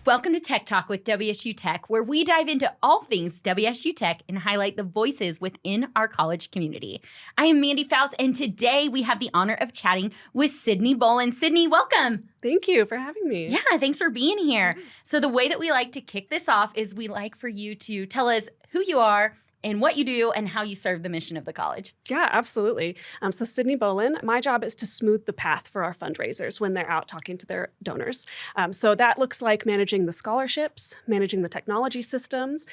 Welcome to Tech Talk with WSU Tech, where we dive into all things WSU Tech and highlight the voices within our college community. I am Mandy Fouse, and today we have the honor of chatting with Sydney Bolin. Sydney, welcome. Thank you for having me. Yeah, thanks for being here. So the way that we like to kick this off is we like for you to tell us who you are and what you do and how you serve the mission of the college. Yeah, absolutely. So Sydney Bolin, my job is to smooth the path for our fundraisers when they're out talking to their donors. So that looks like managing the scholarships, managing the technology systems,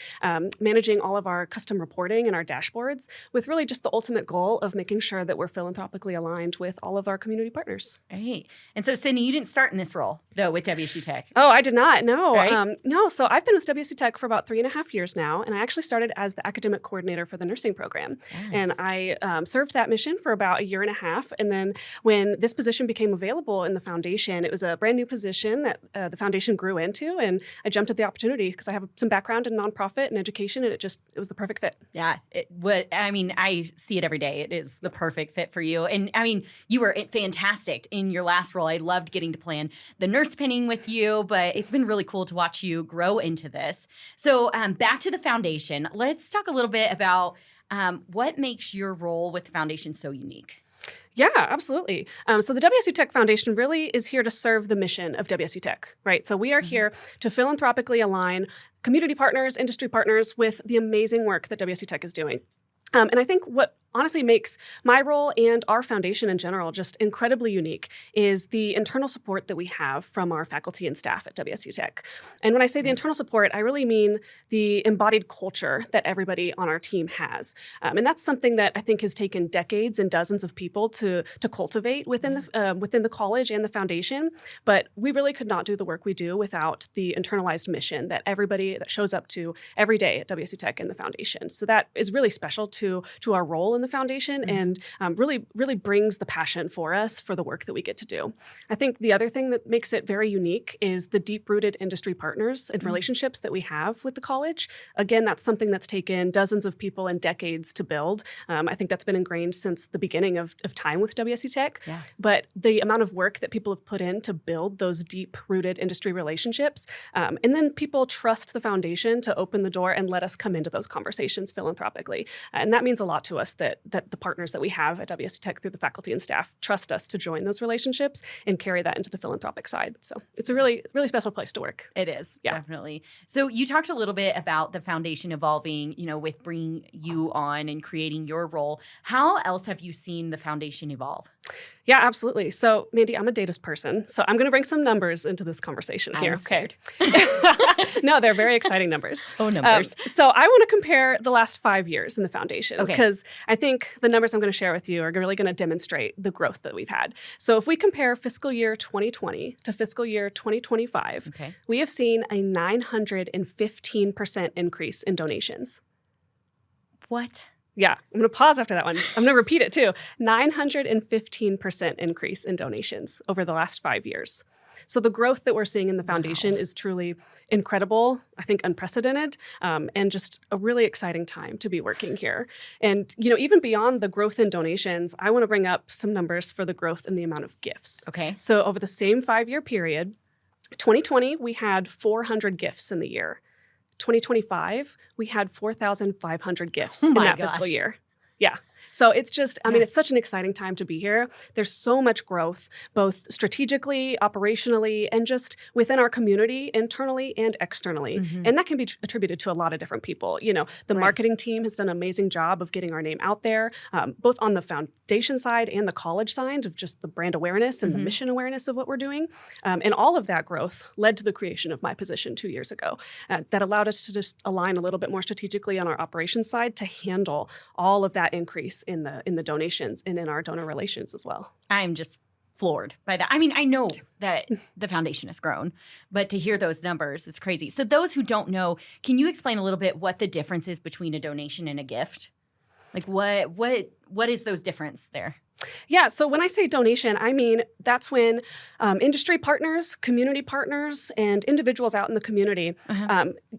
managing all of our custom reporting and our dashboards, with really just the ultimate goal of making sure that we're philanthropically aligned with all of our community partners. Right. And so Sydney, you didn't start in this role, though, with WSU Tech. Oh, I did not. No. Right? No. So I've been with WSU Tech for about 3.5 years now, and I actually started as the academic coordinator for the nursing program. Yes. And I served that mission for about 1.5 years. And then when this position became available in the foundation, it was a brand new position that the foundation grew into. And I jumped at the opportunity because I have some background in nonprofit and education, and it was the perfect fit. Yeah. I see it every day. It is the perfect fit for you. And I mean, you were fantastic in your last role. I loved getting to plan the nurse pinning with you, but it's been really cool to watch you grow into this. So back to the foundation. Let's talk a little bit about what makes your role with the foundation so unique. Yeah, absolutely. So the WSU Tech Foundation really is here to serve the mission of WSU Tech, right? So we are here to philanthropically align community partners, industry partners with the amazing work that WSU Tech is doing. And I think what honestly makes my role and our foundation in general just incredibly unique is the internal support that we have from our faculty and staff at WSU Tech. And when I say the internal support, I really mean the embodied culture that everybody on our team has. And that's something that I think has taken decades and dozens of people to cultivate within the college and the foundation. But we really could not do the work we do without the internalized mission that everybody that shows up to every day at WSU Tech and the foundation. So that is really special to our role in the foundation and really brings the passion for us for the work that we get to do. I think the other thing that makes it very unique is the deep-rooted industry partners and relationships that we have with the college. Again, that's something that's taken dozens of people and decades to build. I think that's been ingrained since the beginning of time with WSU Tech. Yeah. But the amount of work that people have put in to build those deep-rooted industry relationships, and then people trust the foundation to open the door and let us come into those conversations philanthropically. And that means a lot to us that the partners that we have at WSU Tech through the faculty and staff trust us to join those relationships and carry that into the philanthropic side. So it's a really, really special place to work. It is, definitely. So you talked a little bit about the foundation evolving, with bringing you on and creating your role. How else have you seen the foundation evolve? Yeah, absolutely. So, Mandy, I'm a data person, so I'm going to bring some numbers into this conversation here. Okay. No, they're very exciting numbers. Oh, numbers. So I want to compare the last 5 years in the foundation because I think the numbers I'm going to share with you are really going to demonstrate the growth that we've had. So if we compare fiscal year 2020 to fiscal year 2025, we have seen a 915% increase in donations. What? Yeah, I'm going to pause after that one. I'm going to repeat it too. 915% increase in donations over the last 5 years. So the growth that we're seeing in the foundation is truly incredible, I think unprecedented, and just a really exciting time to be working here. And, even beyond the growth in donations, I want to bring up some numbers for the growth in the amount of gifts. Okay. So over the same 5-year period, 2020, we had 400 gifts in the year. 2025, we had 4,500 gifts in that fiscal year. Yeah. So it's just, it's such an exciting time to be here. There's so much growth, both strategically, operationally, and just within our community, internally and externally. And that can be attributed to a lot of different people. The marketing team has done an amazing job of getting our name out there, both on the foundation side and the college side of just the brand awareness and the mission awareness of what we're doing. And all of that growth led to the creation of my position 2 years ago that allowed us to just align a little bit more strategically on our operations side to handle all of that increase in the donations and in our donor relations as well. I'm just floored by that. I know that the foundation has grown, but to hear those numbers is crazy. So those who don't know, can you explain a little bit what the difference is between a donation and a gift? Like what is those difference there? Yeah, so when I say donation, I mean that's when industry partners, community partners, and individuals out in the community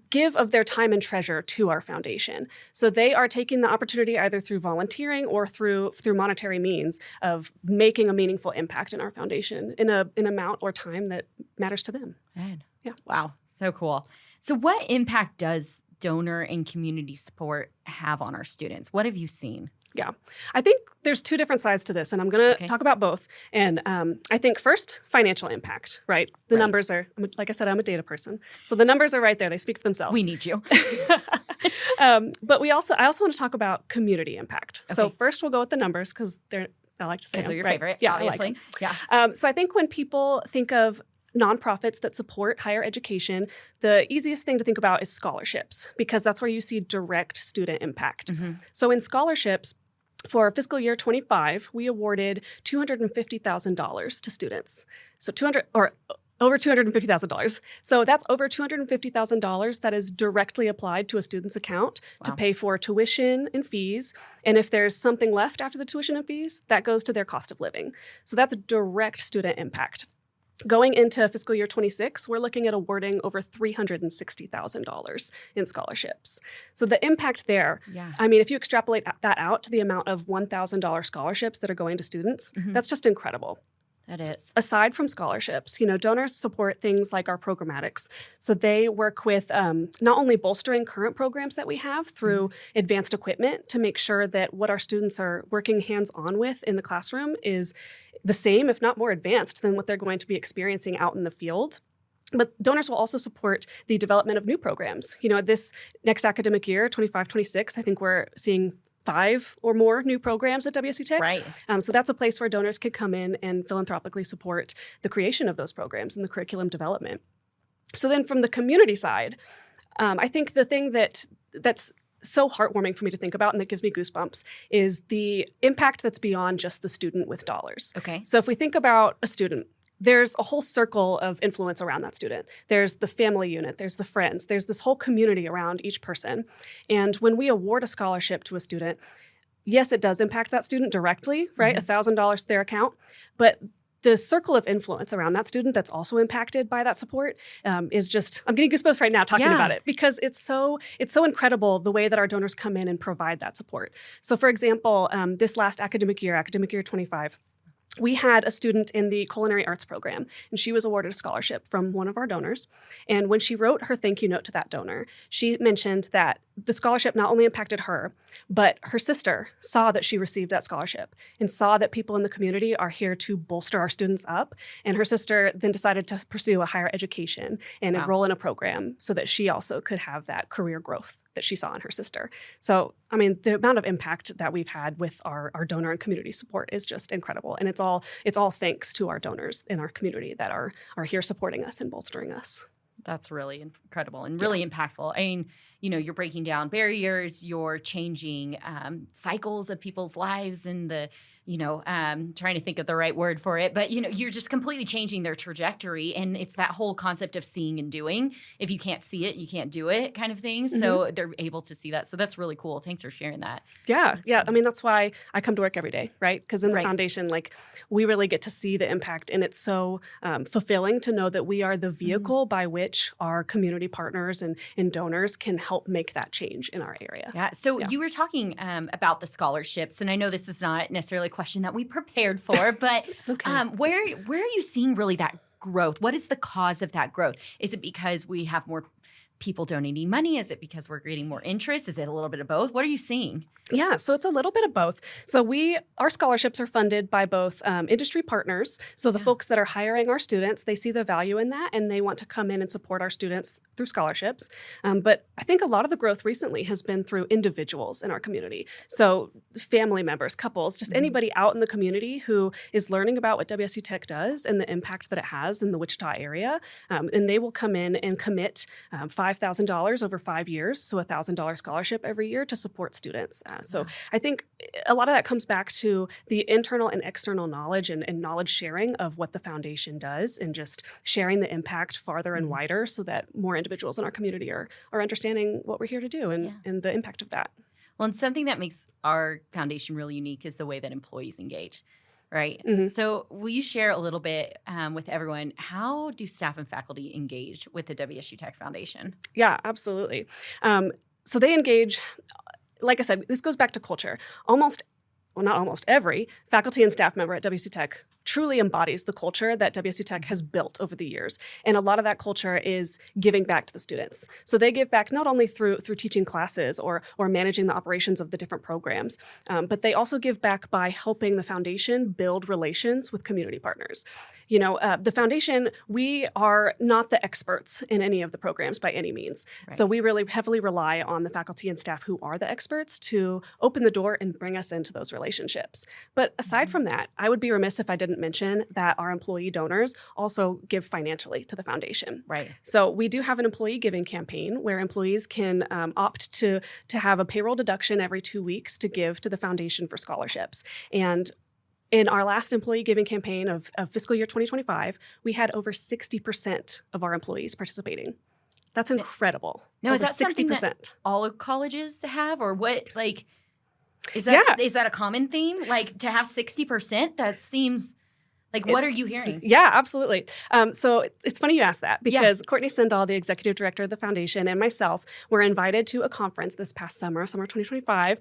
give of their time and treasure to our foundation. So they are taking the opportunity either through volunteering or through monetary means of making a meaningful impact in our foundation in an amount or time that matters to them. Right. Yeah. Wow. So cool. So what impact does donor and community support have on our students? What have you seen? Yeah, I think there's two different sides to this, and I'm going to talk about both. And I think first, financial impact, right? The numbers are, like I said, I'm a data person. So the numbers are right there. They speak for themselves. We need you. But I also want to talk about community impact. Okay. So first we'll go with the numbers because I like to say they're your favorite, yeah, obviously. I like them. So I think when people think of nonprofits that support higher education, the easiest thing to think about is scholarships, because that's where you see direct student impact. So in scholarships, for fiscal year 25, we awarded $250,000 to students. So over $250,000. So that's over $250,000 that is directly applied to a student's account to pay for tuition and fees. And if there's something left after the tuition and fees, that goes to their cost of living. So that's a direct student impact. Going into fiscal year 26, we're looking at awarding over $360,000 in scholarships. So the impact there, I mean, if you extrapolate that out to the amount of $1,000 scholarships that are going to students, that's just incredible. That is. Aside from scholarships, donors support things like our programmatics. So they work with not only bolstering current programs that we have through advanced equipment to make sure that what our students are working hands-on with in the classroom is the same, if not more advanced, than what they're going to be experiencing out in the field. But donors will also support the development of new programs. This next academic year, 25-26, I think we're seeing 5 or more new programs at WSU Tech. Right. So that's a place where donors can come in and philanthropically support the creation of those programs and the curriculum development. So then from the community side, I think the thing that's so heartwarming for me to think about and that gives me goosebumps is the impact that's beyond just the student with dollars. Okay. So if we think about a student, there's a whole circle of influence around that student. There's the family unit, there's the friends, there's this whole community around each person. And when we award a scholarship to a student, yes, it does impact that student directly, right? $1,000 to their account, but the circle of influence around that student that's also impacted by that support is just, I'm getting goosebumps right now talking about it because it's so incredible the way that our donors come in and provide that support. So for example, this last academic year 25, we had a student in the culinary arts program, and she was awarded a scholarship from one of our donors. And when she wrote her thank you note to that donor, she mentioned that the scholarship not only impacted her, but her sister saw that she received that scholarship and saw that people in the community are here to bolster our students up. And her sister then decided to pursue a higher education and enroll in a program so that she also could have that career growth that she saw in her sister. So, I mean, the amount of impact that we've had with our donor and community support is just incredible. And it's all thanks to our donors in our community that are here supporting us and bolstering us. That's really incredible and really impactful. I mean, you're breaking down barriers, you're changing cycles of people's lives and trying to think of the right word for it, but you're just completely changing their trajectory. And it's that whole concept of seeing and doing. If you can't see it, you can't do it kind of thing. So they're able to see that. So that's really cool. Thanks for sharing that. Yeah. I mean, that's why I come to work every day, right? Because in the foundation, we really get to see the impact, and it's so fulfilling to know that we are the vehicle by which our community partners and donors can help make that change in our area. Yeah. So you were talking about the scholarships, and I know this is not necessarily question that we prepared for, but okay. Where are you seeing really that growth? What is the cause of that growth? Is it because we have more people donating money? Is it because we're getting more interest? Is it a little bit of both? What are you seeing? Yeah, so it's a little bit of both. So our scholarships are funded by both industry partners. So the folks that are hiring our students, they see the value in that and they want to come in and support our students through scholarships. But I think a lot of the growth recently has been through individuals in our community. So family members, couples, just anybody out in the community who is learning about what WSU Tech does and the impact that it has in the Wichita area. And they will come in and commit $5,000 over 5 years, so $1,000 scholarship every year to support students. So I think a lot of that comes back to the internal and external knowledge and knowledge sharing of what the foundation does and just sharing the impact farther and wider so that more individuals in our community are understanding what we're here to do and the impact of that. Well, and something that makes our foundation really unique is the way that employees engage, right? So will you share a little bit with everyone, how do staff and faculty engage with the WSU Tech Foundation? Yeah, absolutely. So they engage, like I said, this goes back to culture. Not almost every faculty and staff member at WSU Tech truly embodies the culture that WSU Tech has built over the years. And a lot of that culture is giving back to the students. So they give back not only through teaching classes or managing the operations of the different programs, but they also give back by helping the foundation build relations with community partners. The foundation, we are not the experts in any of the programs by any means. Right. So we really heavily rely on the faculty and staff who are the experts to open the door and bring us into those relationships. But aside from that, I would be remiss if I didn't mention that our employee donors also give financially to the foundation. Right. So we do have an employee giving campaign where employees can opt to have a payroll deduction every 2 weeks to give to the foundation for scholarships. And in our last employee giving campaign of fiscal year 2025, we had over 60% of our employees participating. That's incredible. Now, is over that something 60%. that all of colleges have, or what? Like, is that a common theme? Like, to have 60%? That seems like, what are you hearing? Yeah, absolutely. So it's funny you asked that because Courtney Sindall, the executive director of the foundation, and myself were invited to a conference this past summer 2025,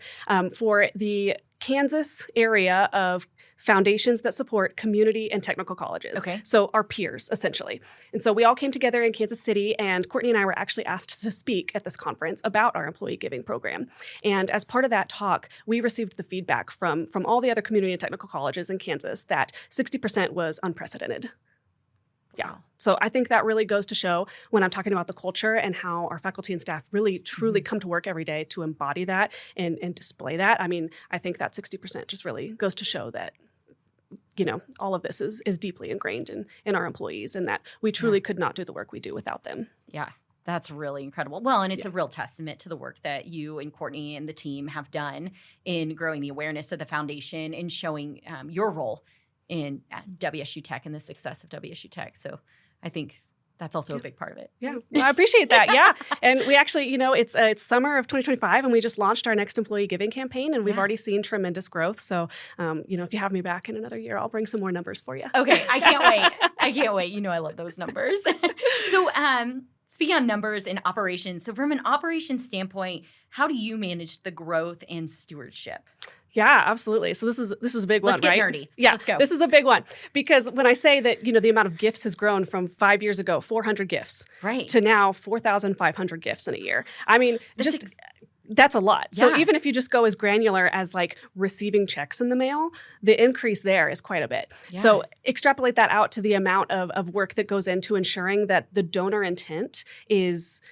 for the Kansas area of foundations that support community and technical colleges. Okay. So our peers, essentially. And so we all came together in Kansas City, and Courtney and I were actually asked to speak at this conference about our employee giving program. And as part of that talk, we received the feedback from all the other community and technical colleges in Kansas that 60% was unprecedented. Yeah. Wow. So I think that really goes to show when I'm talking about the culture and how our faculty and staff really, truly come to work every day to embody that and display that. I mean, I think that 60% just really goes to show that, all of this is deeply ingrained in our employees and that we truly could not do the work we do without them. Yeah. That's really incredible. Well, and it's a real testament to the work that you and Courtney and the team have done in growing the awareness of the foundation and showing your role in WSU Tech and the success of WSU Tech. So I think that's also a big part of it. Yeah, well, I appreciate that. Yeah. And we actually, it's summer of 2025 and we just launched our next employee giving campaign and we've already seen tremendous growth. So, if you have me back in another year, I'll bring some more numbers for you. Okay. I can't wait. I can't wait. I love those numbers. So, speaking on numbers and operations, so from an operations standpoint, how do you manage the growth and stewardship? Yeah, absolutely. So this is a big one, Let's get right? nerdy. Yeah, Let's go. This is a big one because when I say that, the amount of gifts has grown from 5 years ago, 400 gifts, right, to now 4,500 gifts in a year. I mean, that's a lot. Yeah. So even if you just go as granular as like receiving checks in the mail, the increase there is quite a bit. Yeah. So extrapolate that out to the amount of work that goes into ensuring that the donor intent is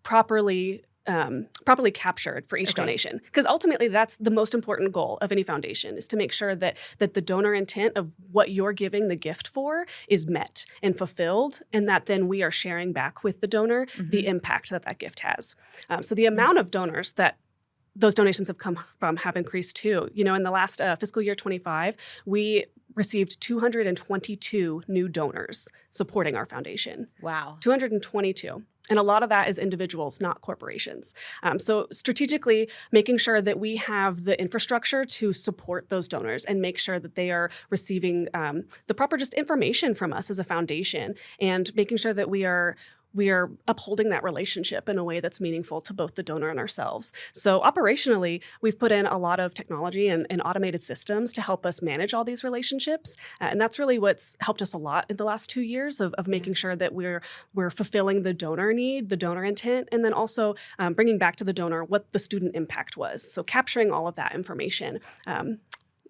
properly captured for each donation. Because ultimately that's the most important goal of any foundation is to make sure that the donor intent of what you're giving the gift for is met and fulfilled, and that then we are sharing back with the donor the impact that gift has. So the amount of donors that those donations have come from have increased too. In the last fiscal year 25, we received 222 new donors supporting our foundation. Wow. 222. And a lot of that is individuals, not corporations. So strategically making sure that we have the infrastructure to support those donors and make sure that they are receiving the proper just information from us as a foundation and making sure that we are upholding that relationship in a way that's meaningful to both the donor and ourselves. So operationally, we've put in a lot of technology and automated systems to help us manage all these relationships. And that's really what's helped us a lot in the last 2 years of making sure that we're fulfilling the donor need, the donor intent, and then also bringing back to the donor what the student impact was. So capturing all of that information.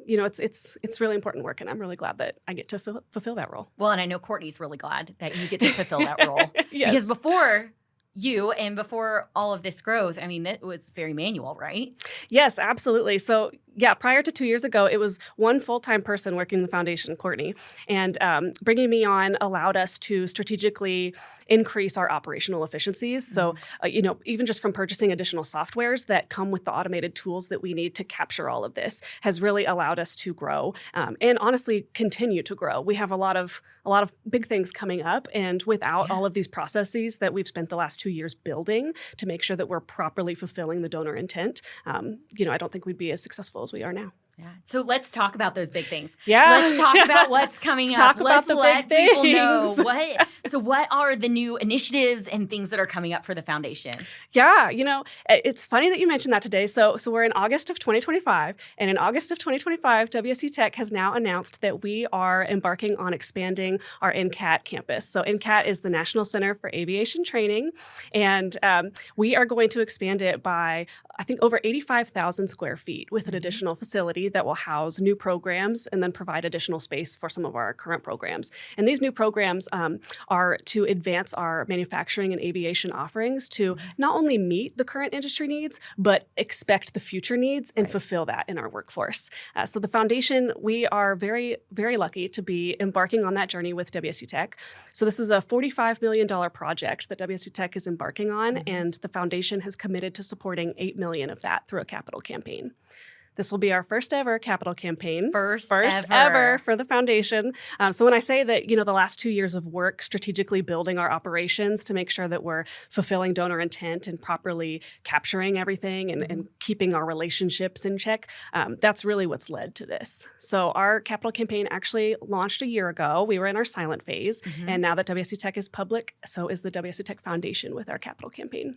It's really important work, and I'm really glad that I get to fulfill that role. Well, and I know Courtney's really glad that you get to fulfill that role. Yes. Because before you and before all of this growth, I mean, it was very manual, right? Yes, absolutely. So yeah, prior to 2 years ago, it was one full-time person working in the foundation, Courtney, and bringing me on allowed us to strategically increase our operational efficiencies. So, even just from purchasing additional softwares that come with the automated tools that we need to capture all of this has really allowed us to grow and honestly continue to grow. We have a lot of big things coming up, and without all of these processes that we've spent the last 2 years building to make sure that we're properly fulfilling the donor intent, I don't think we'd be as successful as we are now. Yeah. So let's talk about those big things. Yeah. Let's talk about what's coming Let's up. talk about the let big people know things. what are the new initiatives and things that are coming up for the foundation? Yeah, it's funny that you mentioned that today. So we're in August of 2025, and in August of 2025, WSU Tech has now announced that we are embarking on expanding our NCAT campus. So NCAT is the National Center for Aviation Training, and we are going to expand it by, I think, over 85,000 square feet with an additional facility that will house new programs and then provide additional space for some of our current programs. And these new programs are to advance our manufacturing and aviation offerings to not only meet the current industry needs, but expect the future needs and fulfill that in our workforce. So the foundation, we are very, very lucky to be embarking on that journey with WSU Tech. So this is a $45 million project that WSU Tech is embarking on, and the foundation has committed to supporting $8 million of that through a capital campaign. This will be our first ever capital campaign. First ever for the foundation. So when I say that, the last 2 years of work strategically building our operations to make sure that we're fulfilling donor intent and properly capturing everything and keeping our relationships in check, that's really what's led to this. So our capital campaign actually launched a year ago. We were in our silent phase. And now that WSU Tech is public, so is the WSU Tech Foundation with our capital campaign.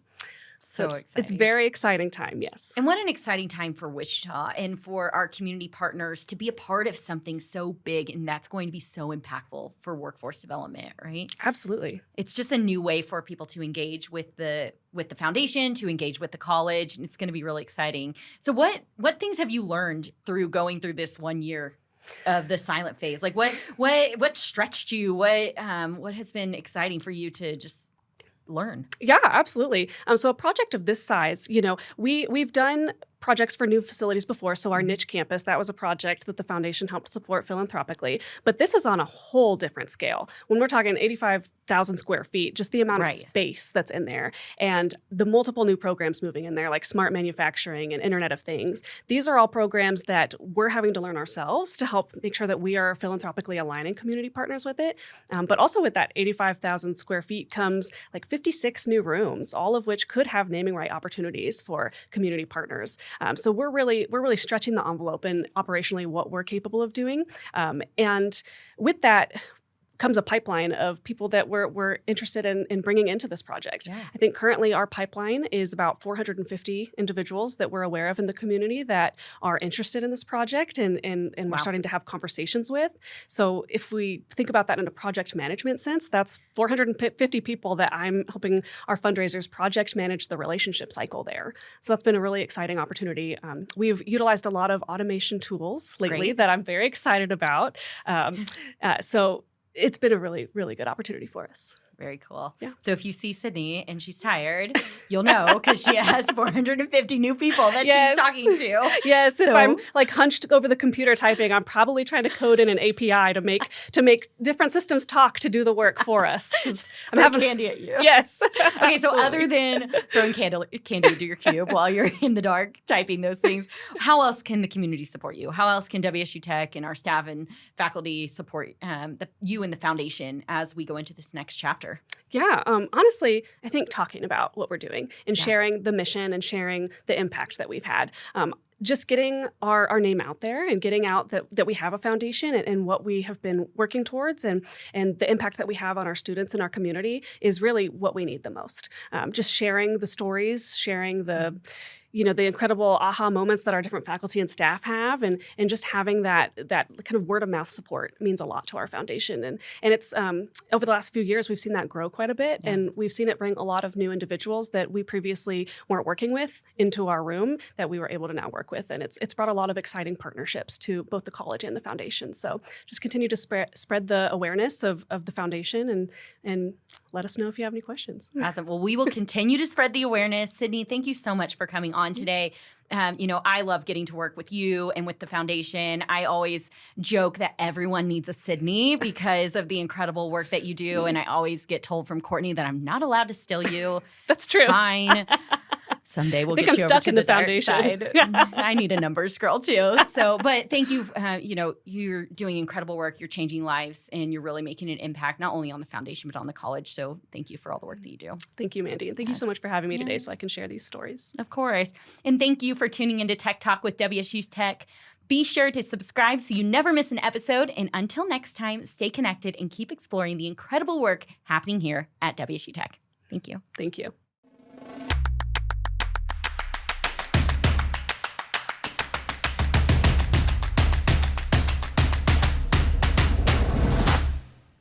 So it's very exciting time, yes. And what an exciting time for Wichita and for our community partners to be a part of something so big, and that's going to be so impactful for workforce development, right? Absolutely. It's just a new way for people to engage with the foundation, to engage with the college, and it's going to be really exciting. So what things have you learned through going through this 1 year of the silent phase? Like what stretched you? What has been exciting for you to just learn? Yeah, absolutely. So a project of this size, we've done projects for new facilities before. So our niche campus, that was a project that the foundation helped support philanthropically. But this is on a whole different scale. When we're talking 85,000 square feet, just the amount of space that's in there and the multiple new programs moving in there, like smart manufacturing and Internet of Things. These are all programs that we're having to learn ourselves to help make sure that we are philanthropically aligning community partners with it. But also with that 85,000 square feet comes like 56 new rooms, all of which could have naming right opportunities for community partners. So we're really stretching the envelope in operationally what we're capable of doing. And with that comes a pipeline of people that we're interested in bringing into this project. Yeah. I think currently our pipeline is about 450 individuals that we're aware of in the community that are interested in this project and we're starting to have conversations with. So if we think about that in a project management sense, that's 450 people that I'm helping our fundraisers project manage the relationship cycle there. So that's been a really exciting opportunity. We've utilized a lot of automation tools lately that I'm very excited about. So it's been a really, really good opportunity for us. Very cool. Yeah. So if you see Sydney and she's tired, you'll know because she has 450 new people that she's talking to. Yes. So, if I'm like hunched over the computer typing, I'm probably trying to code in an API to make different systems talk to do the work for us. I'm having candy at you. Yes. Okay. So other than throwing candy into your cube while you're in the dark typing those things, how else can the community support you? How else can WSU Tech and our staff and faculty support you and the foundation as we go into this next chapter? Yeah, honestly, I think talking about what we're doing and sharing the mission and sharing the impact that we've had. Just getting our name out there and getting out that we have a foundation and what we have been working towards and the impact that we have on our students and our community is really what we need the most. Just sharing the stories, sharing the incredible aha moments that our different faculty and staff have and just having that kind of word of mouth support means a lot to our foundation. And it's over the last few years, we've seen that grow quite a bit and we've seen it bring a lot of new individuals that we previously weren't working with into our room that we were able to now work with. And it's brought a lot of exciting partnerships to both the college and the foundation. So just continue to spread the awareness of the foundation and let us know if you have any questions. Awesome. Well, we will continue to spread the awareness. Sydney, thank you so much for coming on today. I love getting to work with you and with the foundation. I always joke that everyone needs a Sydney because of the incredible work that you do. And I always get told from Courtney that I'm not allowed to steal you. That's true. Fine. Someday we'll get you over to the foundation side. I need a numbers girl too. So, but thank you. You're doing incredible work. You're changing lives, and you're really making an impact not only on the foundation but on the college. So, thank you for all the work that you do. Thank you, Mandy, and thank you so much for having me today, so I can share these stories. Of course, and thank you for tuning into Tech Talk with WSU Tech. Be sure to subscribe so you never miss an episode. And until next time, stay connected and keep exploring the incredible work happening here at WSU Tech. Thank you. Thank you.